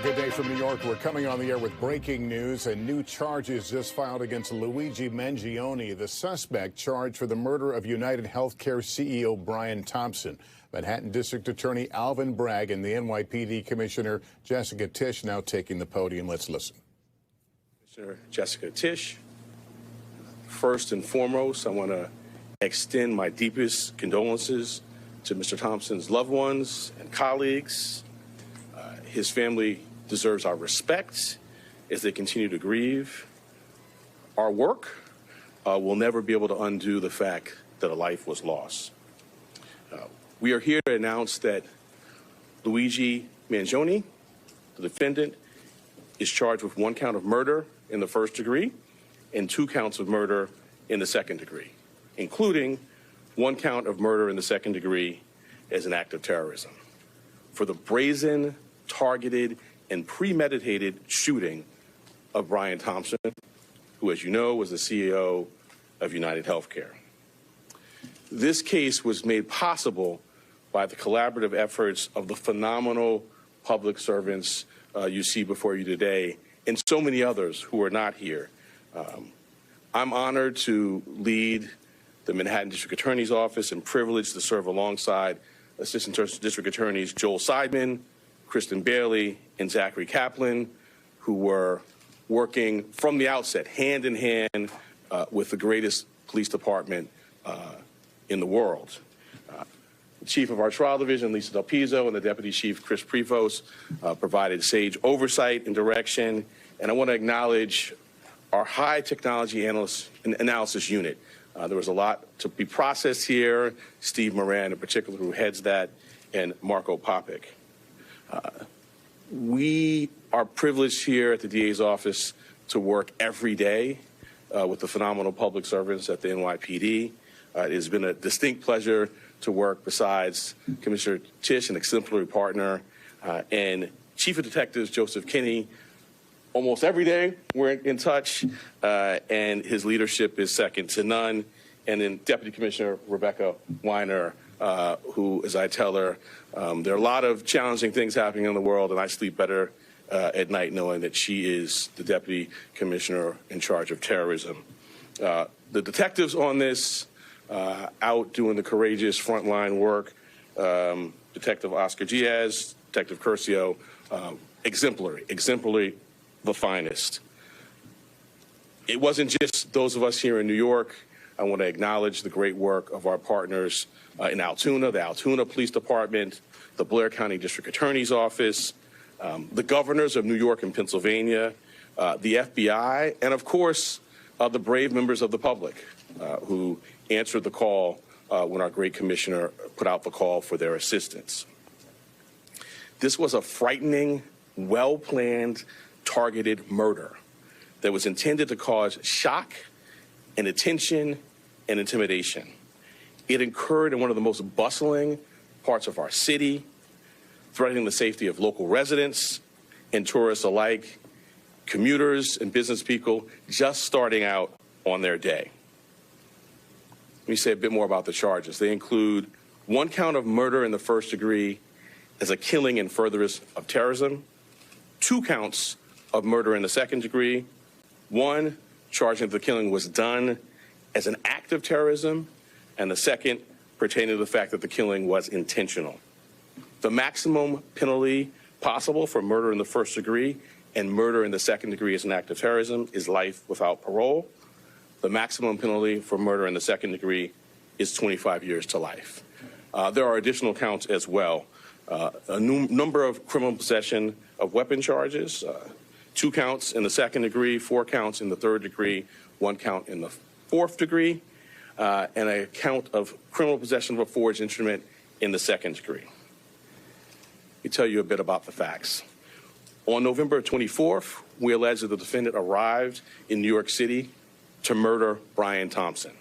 good day from New York. We're coming on the air with breaking news and new charges just filed against Luigi Mangione, the suspect charged for the murder of UnitedHealthcare CEO Brian Thompson. Manhattan District Attorney Alvin Bragg and the NYPD Commissioner Jessica Tisch now taking the podium. Let's listen. Commissioner Jessica Tisch, first and foremost, I want to extend my deepest condolences to Mr. Thompson's loved ones and colleagues. His family deserves our respect as they continue to grieve. Our work will never be able to undo the fact that a life was lost. We are here to announce that Luigi Mangione, the defendant, is charged with 1 count of murder in the first degree and 2 counts of murder in the second degree, including 1 count of murder in the second degree as an act of terrorism for the brazen, targeted, and premeditated shooting of Brian Thompson, who, as you know, was the CEO of UnitedHealthcare. This case was made possible by the collaborative efforts of the phenomenal public servants you see before you today, and so many others who are not here. I'm honored to lead the Manhattan District Attorney's Office and privileged to serve alongside Assistant District Attorneys Joel Seidman, Kristen Bailey, and Zachary Kaplan, who were working from the outset, hand in hand, with the greatest police department in the world. The chief of our trial division, Lisa Del Pizzo, and the deputy chief, Chris Prevost, provided sage oversight and direction. And I want to acknowledge our high technology analysis unit. There was a lot to be processed here. Steve Moran, in particular, who heads that, and Marco Popic. We are privileged here at the DA's office to work every day with the phenomenal public servants at the NYPD. It has been a distinct pleasure to work besides Commissioner Tisch, an exemplary partner, and Chief of Detectives Joseph Kinney. Almost every day we're in touch, and his leadership is second to none. And then Deputy Commissioner Rebecca Weiner, who, as I tell her, there are a lot of challenging things happening in the world, and I sleep better at night knowing that she is the Deputy Commissioner in charge of terrorism. The detectives on this, out doing the courageous frontline work, Detective Oscar Diaz, Detective Curcio, exemplary, the finest. It wasn't just those of us here in New York. I want to acknowledge the great work of our partners in Altoona, the Altoona Police Department, the Blair County District Attorney's Office, the governors of New York and Pennsylvania, the FBI, and of course, the brave members of the public who answered the call when our great commissioner put out the call for their assistance. This was a frightening, well-planned, targeted murder that was intended to cause shock and attention and intimidation. It occurred in one of the most bustling parts of our city, threatening the safety of local residents and tourists alike, commuters and business people just starting out on their day. Let me say a bit more about the charges. They include 1 count of murder in the first degree as a killing in furtherance of terrorism, 2 counts of murder in the second degree, 1 charging that the killing was done as an act of terrorism, and the second pertaining to the fact that the killing was intentional. The maximum penalty possible for murder in the first degree and murder in the second degree as an act of terrorism is life without parole. The maximum penalty for murder in the second degree is 25 years to life. There are additional counts as well. A number of criminal possession of weapon charges, 2 counts in the second degree, 4 counts in the third degree, 1 count in the fourth degree, and a count of criminal possession of a forged instrument in the second degree. Let me tell you a bit about the facts. On November 24th, we allege that the defendant arrived in New York City to murder Brian Thompson.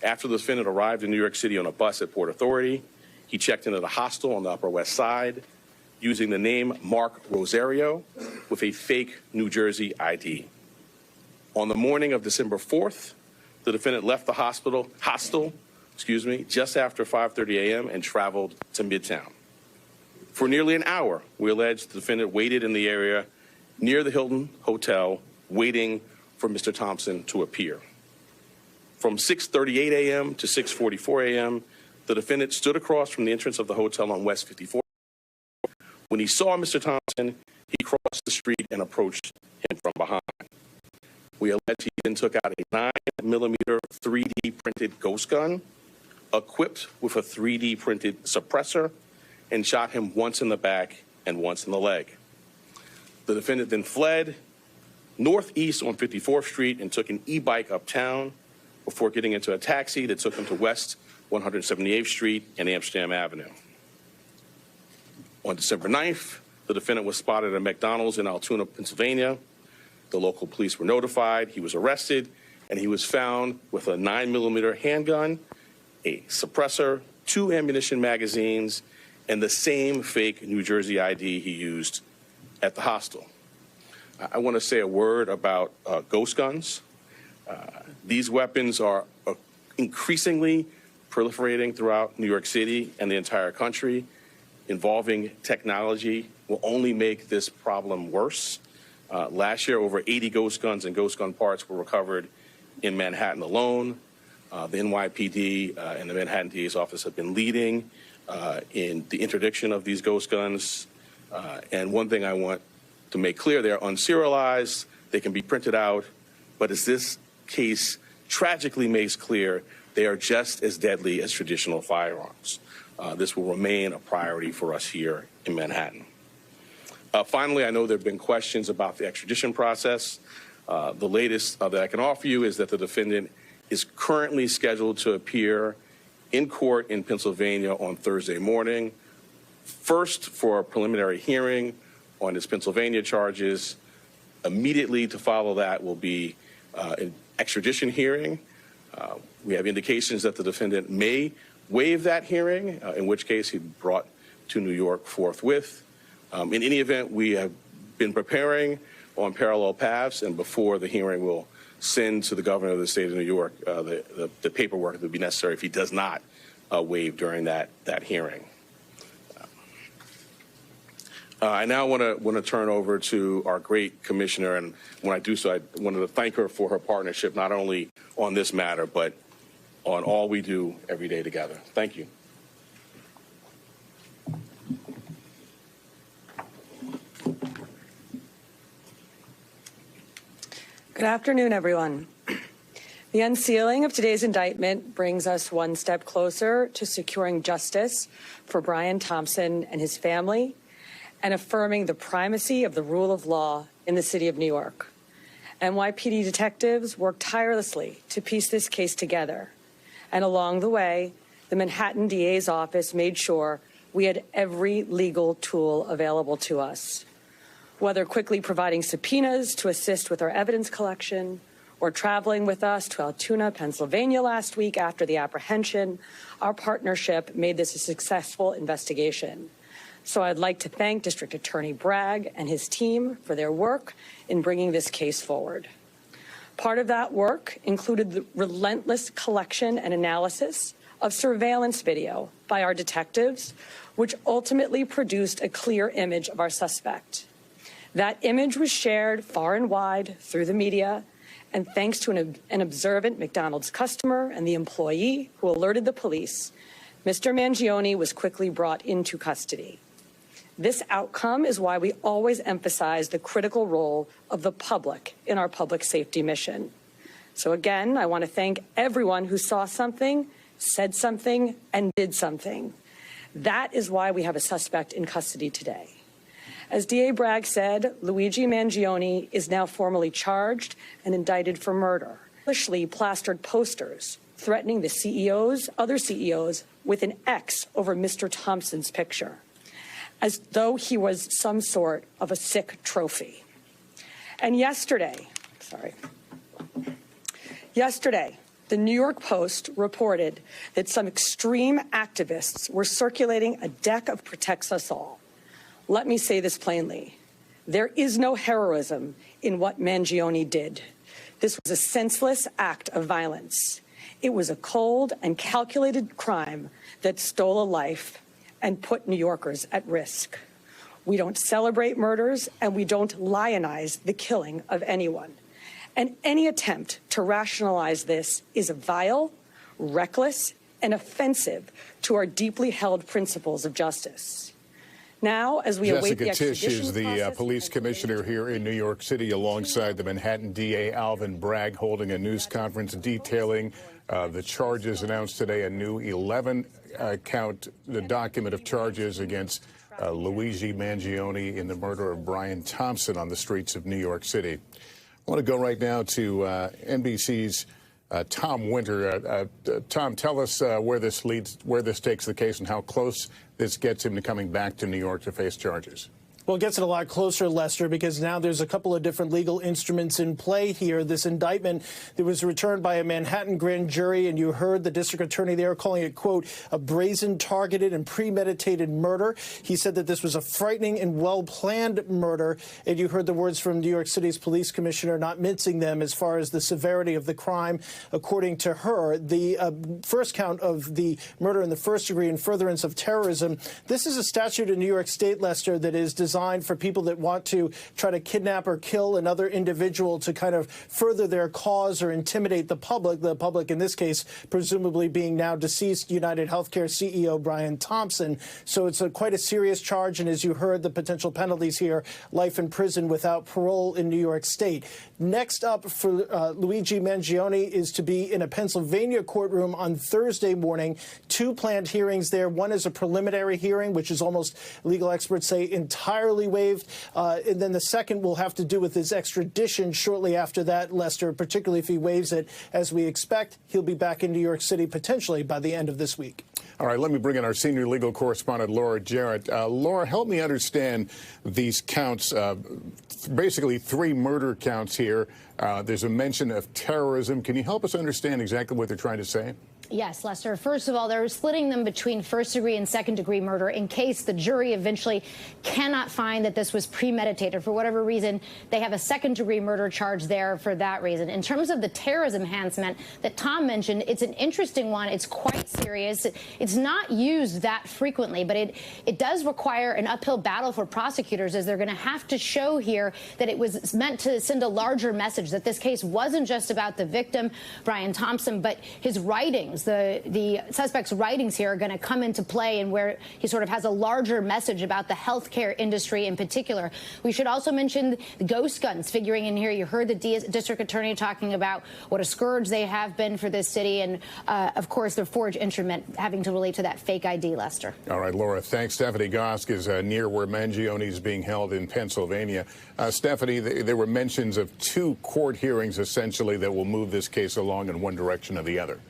After the defendant arrived in New York City on a bus at Port Authority, he checked into the hostel on the Upper West Side using the name Mark Rosario with a fake New Jersey ID. On the morning of December 4th, the defendant left the hostel just after 5:30 a.m. and traveled to Midtown. For nearly an hour, we allege the defendant waited in the area near the Hilton Hotel, waiting for Mr. Thompson to appear. From 6:38 a.m. to 6:44 a.m., the defendant stood across from the entrance of the hotel on West 54th. When he saw Mr. Thompson, he crossed the street and approached him from behind. We allege he then took out a 9mm 3D printed ghost gun, equipped with a 3D printed suppressor, and shot him once in the back and once in the leg. The defendant then fled northeast on 54th Street and took an e-bike uptown before getting into a taxi that took him to West 178th Street and Amsterdam Avenue. On December 9th, the defendant was spotted at a McDonald's in Altoona, Pennsylvania. The local police were notified, he was arrested, and he was found with a 9mm handgun, a suppressor, 2 ammunition magazines, and the same fake New Jersey ID he used at the hostel. I want to say a word about ghost guns. These weapons are increasingly proliferating throughout New York City and the entire country. Involving technology will only make this problem worse. Last year, over 80 ghost guns and ghost gun parts were recovered in Manhattan alone. The NYPD and the Manhattan DA's office have been leading in the interdiction of these ghost guns. And one thing I want to make clear, they're unserialized, they can be printed out, but as this case tragically makes clear, they are just as deadly as traditional firearms. This will remain a priority for us here in Manhattan. Finally, I know there have been questions about the extradition process. The latest that I can offer you is that the defendant is currently scheduled to appear in court in Pennsylvania on Thursday morning, first for a preliminary hearing on his Pennsylvania charges. Immediately to follow that will be an extradition hearing. We have indications that the defendant may waive that hearing, in which case he'd be brought to New York forthwith. In any event, we have been preparing on parallel paths, and before the hearing, we'll send to the governor of the state of New York the paperwork that would be necessary if he does not waive during that hearing. I now want to turn over to our great commissioner, and when I do so, I wanted to thank her for her partnership, not only on this matter, but on all we do every day together. Thank you. Good afternoon, everyone. The unsealing of today's indictment brings us one step closer to securing justice for Brian Thompson and his family and affirming the primacy of the rule of law in the city of New York. NYPD detectives worked tirelessly to piece this case together. And along the way, the Manhattan DA's office made sure we had every legal tool available to us. Whether quickly providing subpoenas to assist with our evidence collection, or traveling with us to Altoona, Pennsylvania last week after the apprehension, our partnership made this a successful investigation. So I'd like to thank District Attorney Bragg and his team for their work in bringing this case forward. Part of that work included the relentless collection and analysis of surveillance video by our detectives, which ultimately produced a clear image of our suspect. That image was shared far and wide through the media, and thanks to an observant McDonald's customer and the employee who alerted the police, Mr. Mangione was quickly brought into custody. This outcome is why we always emphasize the critical role of the public in our public safety mission. So again, I want to thank everyone who saw something, said something, and did something. That is why we have a suspect in custody today. As DA Bragg said, Luigi Mangione is now formally charged and indicted for murder. Foolishly plastered posters threatening the other CEOs with an X over Mr. Thompson's picture, as though he was some sort of a sick trophy. And yesterday, the New York Post reported that some extreme activists were circulating a deck of Protects Us All. Let me say this plainly. There is no heroism in what Mangione did. This was a senseless act of violence. It was a cold and calculated crime that stole a life and put New Yorkers at risk. We don't celebrate murders, and we don't lionize the killing of anyone. And any attempt to rationalize this is vile, reckless, and offensive to our deeply held principles of justice. Now, as we await the extradition Jessica Tisch is the process, police commissioner here in New York City, alongside the Manhattan DA Alvin Bragg, holding a news conference detailing the charges announced today, a new 11-count document of charges against Luigi Mangione in the murder of Brian Thompson on the streets of New York City. I want to go right now to NBC's Tom Winter. Tom, tell us where this takes the case and how close this gets him to coming back to New York to face charges. Well, it gets it a lot closer, Lester, because now there's a couple of different legal instruments in play here. This indictment that was returned by a Manhattan grand jury, and you heard the district attorney there calling it, quote, a brazen, targeted and premeditated murder. He said that this was a frightening and well-planned murder, and you heard the words from New York City's police commissioner, not mincing them as far as the severity of the crime. According to her, the first count of the murder in the first degree in furtherance of terrorism, this is a statute in New York State, Lester, that is designed for people that want to try to kidnap or kill another individual to kind of further their cause or intimidate the public in this case, presumably being now deceased UnitedHealthcare CEO Brian Thompson. So it's quite a serious charge. And as you heard, the potential penalties here, life in prison without parole in New York State. Next up for Luigi Mangione is to be in a Pennsylvania courtroom on Thursday morning. Two planned hearings there. One is a preliminary hearing, which is almost, legal experts say, entirely waived. And then the second will have to do with his extradition shortly after that, Lester, particularly if he waives it. As we expect, he'll be back in New York City potentially by the end of this week. All right, let me bring in our senior legal correspondent, Laura Jarrett. Laura, help me understand these counts, basically 3 murder counts here. There's a mention of terrorism. Can you help us understand exactly what they're trying to say? Yes, Lester. First of all, they're splitting them between first-degree and second-degree murder in case the jury eventually cannot find that this was premeditated. For whatever reason, they have a second-degree murder charge there for that reason. In terms of the terrorism enhancement that Tom mentioned, it's an interesting one. It's quite serious. It's not used that frequently, but it does require an uphill battle for prosecutors, as they're going to have to show here that it was meant to send a larger message, that this case wasn't just about the victim, Brian Thompson, but his writings. The suspect's writings here are going to come into play, and where he sort of has a larger message about the healthcare industry in particular. We should also mention the ghost guns figuring in here. You heard the district attorney talking about what a scourge they have been for this city, and of course the forged instrument having to relate to that fake ID, Lester. All right, Laura, thanks. Stephanie Gosk is near where Mangione is being held in Pennsylvania. Stephanie, there were mentions of 2 court hearings essentially that will move this case along in one direction or the other.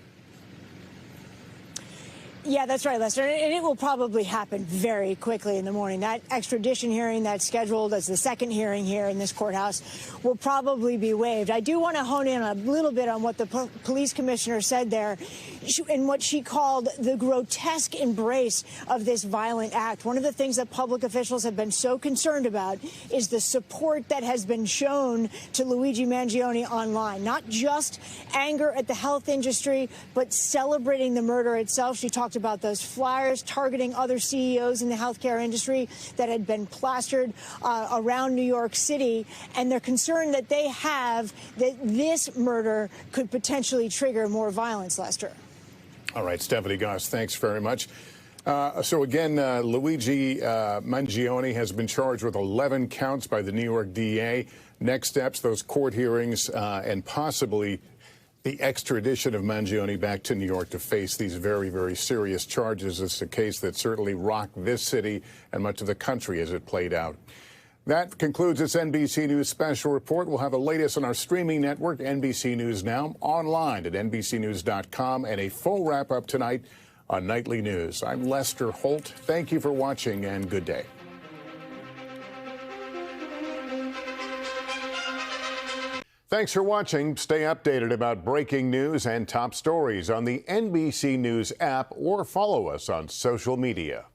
Yeah, that's right, Lester. And it will probably happen very quickly in the morning. That extradition hearing that's scheduled as the second hearing here in this courthouse will probably be waived. I do want to hone in a little bit on what the police commissioner said there and what she called the grotesque embrace of this violent act. One of the things that public officials have been so concerned about is the support that has been shown to Luigi Mangione online. Not just anger at the health industry, but celebrating the murder itself. She talked about those flyers targeting other CEOs in the healthcare industry that had been plastered around New York City, and they're concerned that they have that this murder could potentially trigger more violence, Lester. All right, Stephanie Goss, thanks very much. So again, Luigi Mangione has been charged with 11 counts by the New York DA. Next steps, those court hearings and possibly the extradition of Mangione back to New York to face these very, very serious charges. It's a case that certainly rocked this city and much of the country as it played out. That concludes this NBC News special report. We'll have the latest on our streaming network, NBC News Now, online at NBCNews.com, and a full wrap-up tonight on Nightly News. I'm Lester Holt. Thank you for watching, and good day. Thanks for watching. Stay updated about breaking news and top stories on the NBC News app, or follow us on social media.